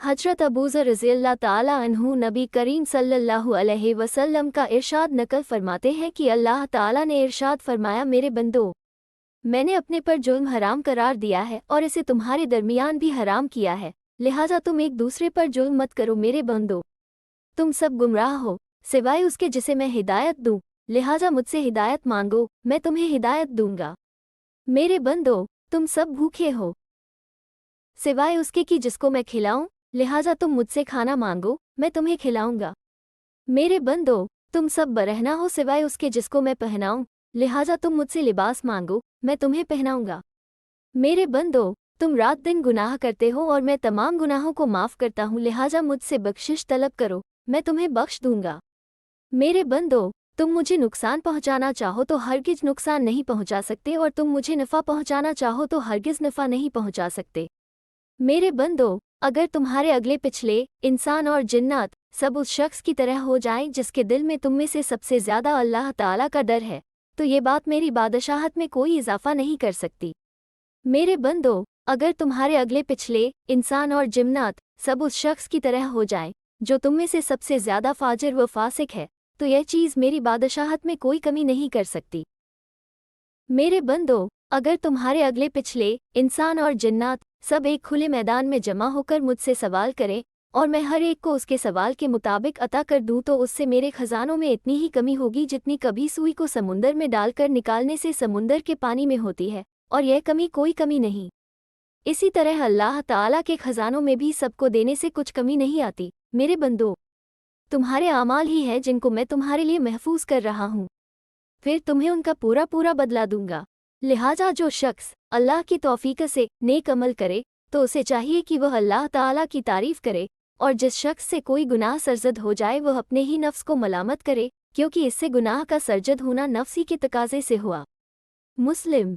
हजरत अबू ज़र रज़ियल्लाहु ताला अन्हु नबी करीम सल्लल्लाहु अलैहि वसल्लम का इरशाद नकल फरमाते हैं कि अल्लाह ताला ने इरशाद फरमाया, मेरे बंदो, मैंने अपने पर जुल्म हराम करार दिया है और इसे तुम्हारे दरमियान भी हराम किया है, लिहाजा तुम एक दूसरे पर जुल्म मत करो। मेरे बंदो, तुम सब गुमराह हो सिवाय उसके जिसे मैं हिदायत दूं, लिहाजा मुझसे हिदायत मांगो, मैं तुम्हें हिदायत दूंगा। मेरे बंदो, तुम सब भूखे हो सिवाय उसके कि जिसको मैं खिलाऊं, लिहाजा तुम मुझसे खाना मांगो, मैं तुम्हें खिलाऊंगा। मेरे बंदो, तुम सब बरहना हो सिवाय उसके जिसको मैं पहनाऊं, लिहाजा तुम मुझसे लिबास मांगो, मैं तुम्हें पहनाऊंगा। मेरे बंदो, तुम रात दिन गुनाह करते हो और मैं तमाम गुनाहों को माफ़ करता हूँ, लिहाजा मुझसे बख्शिश तलब करो, मैं तुम्हें बख्श दूंगा। मेरे बंदो, तुम मुझे नुकसान पहुंचाना चाहो तो हरगिज नुकसान नहीं पहुंचा सकते और तुम मुझे नफ़ा पहुंचाना चाहो तो हरगिज नफ़ा नहीं पहुंचा सकते। मेरे बंदो, अगर तुम्हारे अगले पिछले इंसान और जिन्नात सब उस शख्स की तरह हो जाएं जिसके दिल में तुम में से सबसे ज़्यादा अल्लाह ताला का डर है, तो ये बात मेरी बादशाहत में कोई इजाफा नहीं कर सकती। मेरे बंदो, अगर तुम्हारे अगले पिछले इंसान और जिन्नात सब उस शख्स की तरह हो जाएं जो तुम में से सबसे ज़्यादा फाजिर व फासिक है, तो यह चीज़ मेरी बादशाहत में कोई कमी नहीं कर सकती। मेरे बंदो, अगर तुम्हारे अगले पिछले इंसान और जिन्नात सब एक खुले मैदान में जमा होकर मुझसे सवाल करें और मैं हर एक को उसके सवाल के मुताबिक अता कर दूं, तो उससे मेरे खजानों में इतनी ही कमी होगी जितनी कभी सुई को समुंदर में डालकर निकालने से समुंदर के पानी में होती है, और यह कमी कोई कमी नहीं। इसी तरह अल्लाह ताला के खजानों में भी सबको देने से कुछ कमी नहीं आती। मेरे बंदो, तुम्हारे आमाल ही है जिनको मैं तुम्हारे लिए महफूज कर रहा हूँ, फिर तुम्हें उनका पूरा पूरा बदला दूंगा। लिहाजा जो शख्स अल्लाह की तौफीक से नेक अमल करे तो उसे चाहिए कि वह अल्लाह ताला की तारीफ करे, और जिस शख्स से कोई गुनाह सरजद हो जाए वह अपने ही नफ्स को मलामत करे, क्योंकि इससे गुनाह का सरजद होना नफ्स ही के तकाजे से हुआ। मुस्लिम।